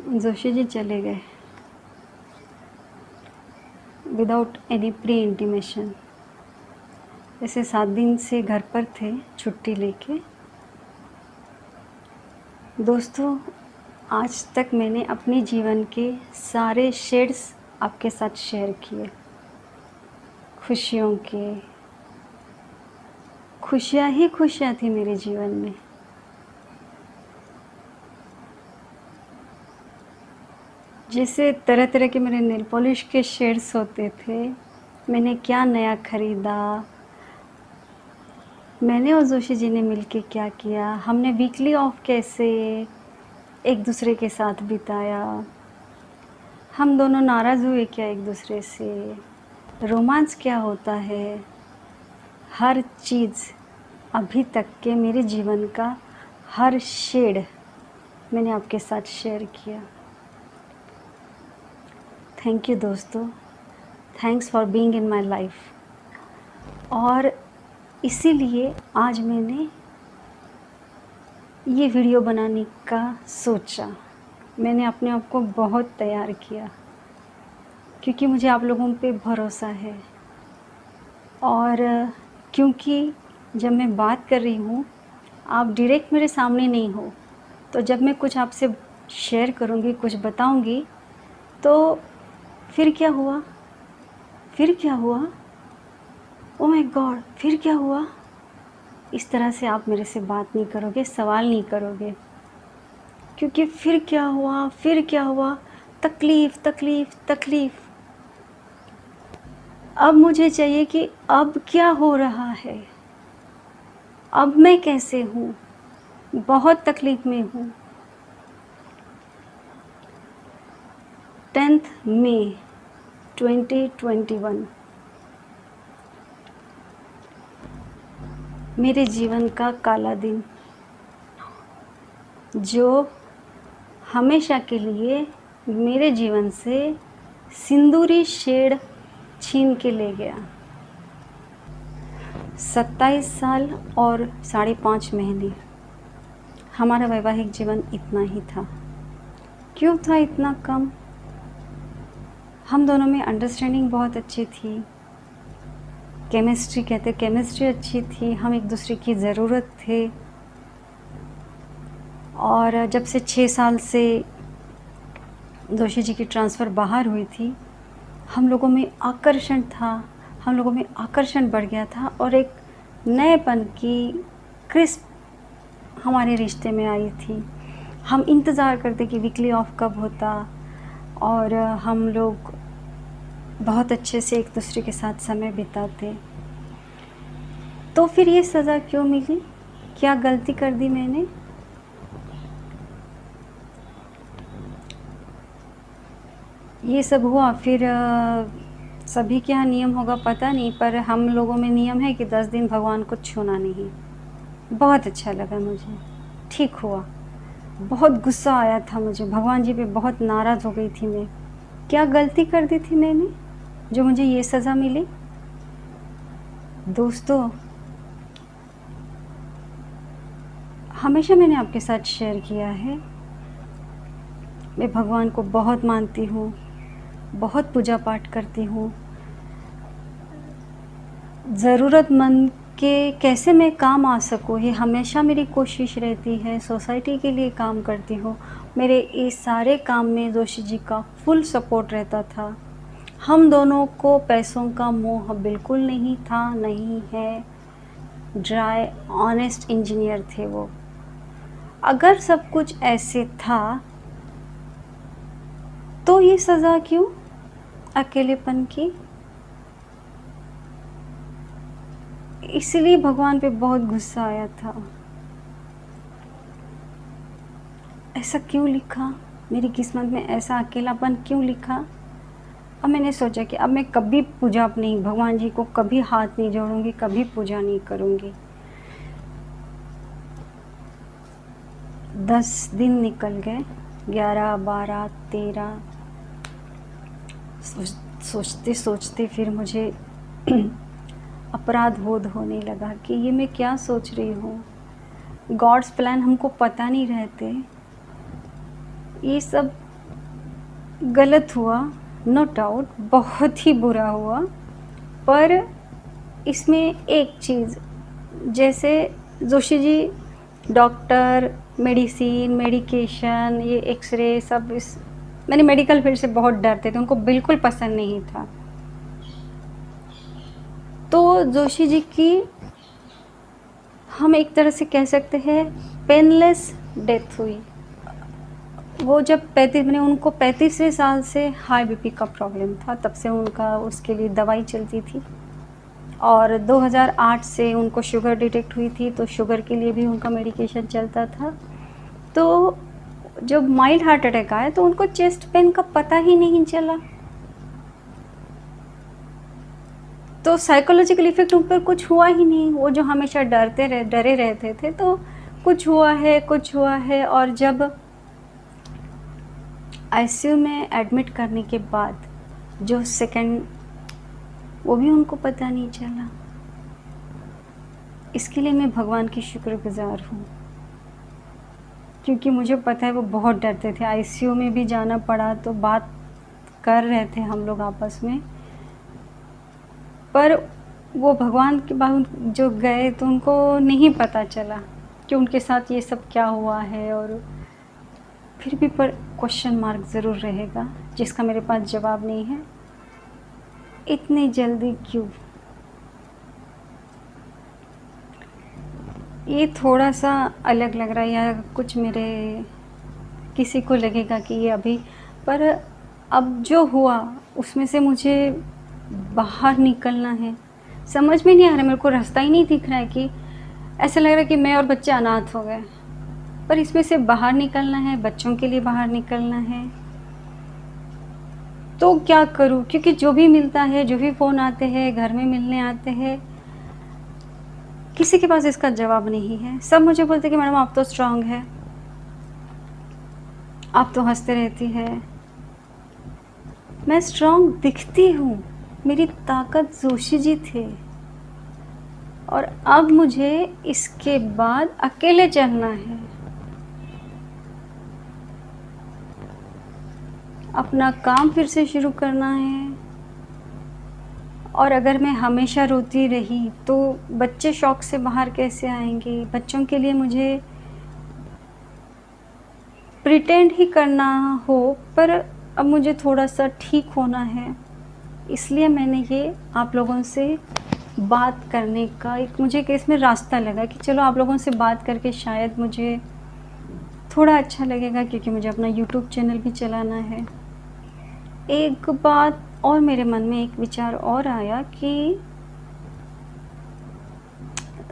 जोशी जी चले गए without any pre intimation. ऐसे 7 दिन से घर पर थे छुट्टी लेके। दोस्तों, आज तक मैंने अपने जीवन के सारे शेड्स आपके साथ शेयर किए। खुशियों के, खुशियाँ ही खुशियाँ थी मेरे जीवन में। जैसे तरह तरह के मेरे नेल पॉलिश के शेड्स होते थे। मैंने क्या नया ख़रीदा, मैंने और जोशी जी ने मिलके क्या किया, हमने वीकली ऑफ कैसे एक दूसरे के साथ बिताया, हम दोनों नाराज़ हुए क्या एक दूसरे से, रोमांस क्या होता है, हर चीज़ अभी तक के मेरे जीवन का हर शेड मैंने आपके साथ शेयर किया। थैंक यू दोस्तों, thanks for being in my life. और इसीलिए आज मैंने ये वीडियो बनाने का सोचा। मैंने अपने आप को बहुत तैयार किया क्योंकि मुझे आप लोगों पे भरोसा है। और क्योंकि जब मैं बात कर रही हूँ, आप डायरेक्ट मेरे सामने नहीं हो, तो जब मैं कुछ आपसे शेयर करूँगी, कुछ बताऊँगी, तो फिर क्या हुआ, फिर क्या हुआ, ओ माय गॉड, फिर क्या हुआ, इस तरह से आप मेरे से बात नहीं करोगे, सवाल नहीं करोगे। क्योंकि फिर क्या हुआ, फिर क्या हुआ, तकलीफ़ तकलीफ़ तकलीफ़। अब मुझे चाहिए कि अब क्या हो रहा है, अब मैं कैसे हूँ, बहुत तकलीफ़ में हूँ। 10 मई 2021 मेरे जीवन का काला दिन, जो हमेशा के लिए मेरे जीवन से सिंदूरी शेड छीन के ले गया। 27 साल और 5.5 महीने हमारा वैवाहिक जीवन इतना ही था। क्यों था इतना कम? हम दोनों में अंडरस्टैंडिंग बहुत अच्छी थी, केमिस्ट्री कहते, केमिस्ट्री अच्छी थी, हम एक दूसरे की ज़रूरत थे। और जब से 6 साल से जोशी जी की ट्रांसफ़र बाहर हुई थी, हम लोगों में आकर्षण था, हम लोगों में आकर्षण बढ़ गया था और एक नएपन की क्रिस्प हमारे रिश्ते में आई थी। हम इंतज़ार करते कि वीकली ऑफ कब होता और हम लोग बहुत अच्छे से एक दूसरे के साथ समय बिताते। तो फिर ये सज़ा क्यों मिली? क्या गलती कर दी मैंने? ये सब हुआ। फिर सभी के यहाँ नियम होगा पता नहीं, पर हम लोगों में नियम है कि 10 दिन भगवान को छूना नहीं। बहुत अच्छा लगा मुझे, ठीक हुआ। बहुत गुस्सा आया था मुझे, भगवान जी पे बहुत नाराज़ हो गई थी मैं। क्या गलती कर दी थी मैंने जो मुझे ये सज़ा मिली? दोस्तों, हमेशा मैंने आपके साथ शेयर किया है, मैं भगवान को बहुत मानती हूँ, बहुत पूजा पाठ करती हूँ। ज़रूरतमंद के कैसे मैं काम आ सकूँ, ये हमेशा मेरी कोशिश रहती है। सोसाइटी के लिए काम करती हूँ। मेरे इस सारे काम में जोशी जी का फुल सपोर्ट रहता था। हम दोनों को पैसों का मोह बिल्कुल नहीं था, नहीं है। ड्राई ऑनेस्ट इंजीनियर थे वो। अगर सब कुछ ऐसे था तो ये सज़ा क्यों अकेलेपन की? इसलिए भगवान पे बहुत गुस्सा आया था। ऐसा क्यों लिखा, मेरी किस्मत में ऐसा अकेलापन क्यों लिखा? अब मैंने सोचा कि अब मैं कभी पूजा नहीं, भगवान जी को कभी हाथ नहीं जोड़ूंगी, कभी पूजा नहीं करूंगी। 10 दिन निकल गए, 11, 12, 13। सोचते सोचते फिर मुझे अपराध बोध होने लगा कि ये मैं क्या सोच रही हूँ। गॉड्स प्लान हमको पता नहीं रहते, ये सब गलत हुआ, नो डाउट, बहुत ही बुरा हुआ। पर इसमें एक चीज़, जैसे Joshi ji doctor, medicine, medication, ये एक्स-रे सब इस मैंने मेडिकल फील्ड से बहुत डरते थे, उनको बिल्कुल पसंद नहीं था। तो जोशी जी की हम एक तरह से कह सकते हैं पेनलेस डेथ हुई। वो जब 35 मैंने उनको 35वें साल से हाई बीपी का प्रॉब्लम था, तब से उनका उसके लिए दवाई चलती थी। और 2008 से उनको शुगर डिटेक्ट हुई थी, तो शुगर के लिए भी उनका मेडिकेशन चलता था। तो जब माइल्ड हार्ट अटैक आया तो उनको चेस्ट पेन का पता ही नहीं चला। तो साइकोलॉजिकल इफ़ेक्ट उन पर कुछ हुआ ही नहीं। वो जो हमेशा डरे रहते थे, तो कुछ हुआ है। और जब आईसीयू में एडमिट करने के बाद जो सेकंड, वो भी उनको पता नहीं चला। इसके लिए मैं भगवान की शुक्रगुज़ार हूँ, क्योंकि मुझे पता है वो बहुत डरते थे। आईसीयू में भी जाना पड़ा तो बात कर रहे थे हम लोग आपस में, पर वो भगवान के बाद जो गए तो उनको नहीं पता चला कि उनके साथ ये सब क्या हुआ है। और फिर भी पर क्वेश्चन मार्क ज़रूर रहेगा, जिसका मेरे पास जवाब नहीं है, इतनी जल्दी क्यों? ये थोड़ा-सा अलग लग रहा है, या कुछ मेरे किसी को लगेगा कि ये अभी, पर अब जो हुआ उसमें से मुझे बाहर निकलना है। समझ में नहीं आ रहा, मेरे को रास्ता ही नहीं दिख रहा है, कि ऐसा लग रहा है कि मैं और बच्चे अनाथ हो गए। पर इसमें से बाहर निकलना है, बच्चों के लिए बाहर निकलना है। तो क्या करूँ? क्योंकि जो भी मिलता है, जो भी फ़ोन आते हैं, घर में मिलने आते हैं, किसी के पास इसका जवाब नहीं है। सब मुझे बोलते हैं कि मैडम आप तो स्ट्रॉन्ग हैं, आप तो हँसते रहती हैं। मैं स्ट्रॉन्ग दिखती हूँ, मेरी ताकत जोशी जी थे। और अब मुझे इसके बाद अकेले चलना है, अपना काम फिर से शुरू करना है। और अगर मैं हमेशा रोती रही तो बच्चे शौक से बाहर कैसे आएंगे? बच्चों के लिए मुझे प्रिटेंड ही करना हो, पर अब मुझे थोड़ा-सा ठीक होना है। इसलिए मैंने ये आप लोगों से बात करने का एक मुझे एक इसमें रास्ता लगा कि चलो आप लोगों से बात करके शायद मुझे थोड़ा अच्छा लगेगा, क्योंकि मुझे अपना यूट्यूब चैनल भी चलाना है। एक बात और मेरे मन में एक विचार और आया कि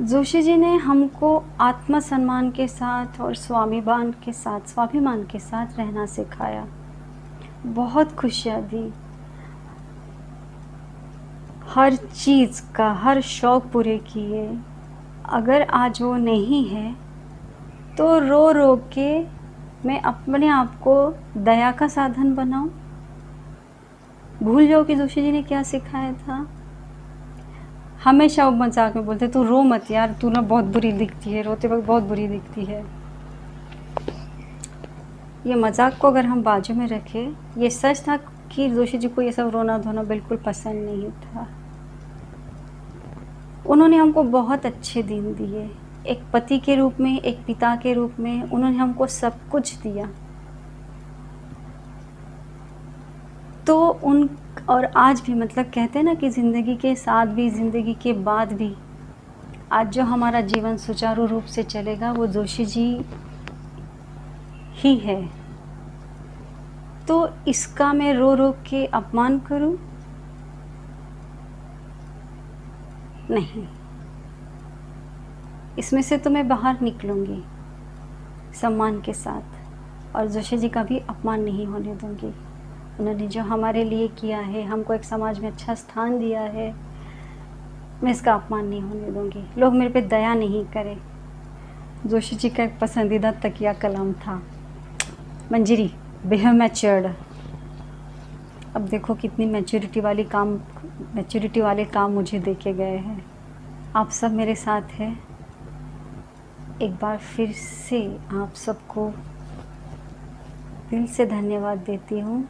जोशी जी ने हमको आत्मसम्मान के साथ और स्वाभिमान के साथ रहना सिखाया, बहुत खुशियाँ दी, हर चीज़ का हर शौक़ पूरे किए। अगर आज वो नहीं है तो रो रो के मैं अपने आप को दया का साधन बनाऊं? भूल जाओ कि जोशी जी ने क्या सिखाया था। हमेशा वो मजाक में बोलते, तू रो मत यार, तू ना बहुत बुरी दिखती है, रोते वक्त बहुत बुरी दिखती है। ये मजाक को अगर हम बाजू में रखें, ये सच था कि जोशी जी को ये सब रोना धोना बिल्कुल पसंद नहीं था। उन्होंने हमको बहुत अच्छे दिन दिए, एक पति के रूप में, एक पिता के रूप में उन्होंने हमको सब कुछ दिया। तो उन और आज भी, मतलब कहते हैं ना कि ज़िंदगी के साथ भी, ज़िंदगी के बाद भी, आज जो हमारा जीवन सुचारू रूप से चलेगा वो जोशी जी ही है। तो इसका मैं रो रो के अपमान करूं? नहीं, इसमें से तो मैं बाहर निकलूंगी सम्मान के साथ, और जोशी जी का भी अपमान नहीं होने दूंगी। उन्होंने जो हमारे लिए किया है, हमको एक समाज में अच्छा स्थान दिया है, मैं इसका अपमान नहीं होने दूंगी। लोग मेरे पे दया नहीं करें। जोशी जी का एक पसंदीदा तकिया कलाम था, मंजरी, बेहद मैच्योर्ड। अब देखो कितनी मैच्योरिटी वाले काम मुझे देके गए हैं। आप सब मेरे साथ हैं। एक बार फिर से आप सबको दिल से धन्यवाद देती हूँ।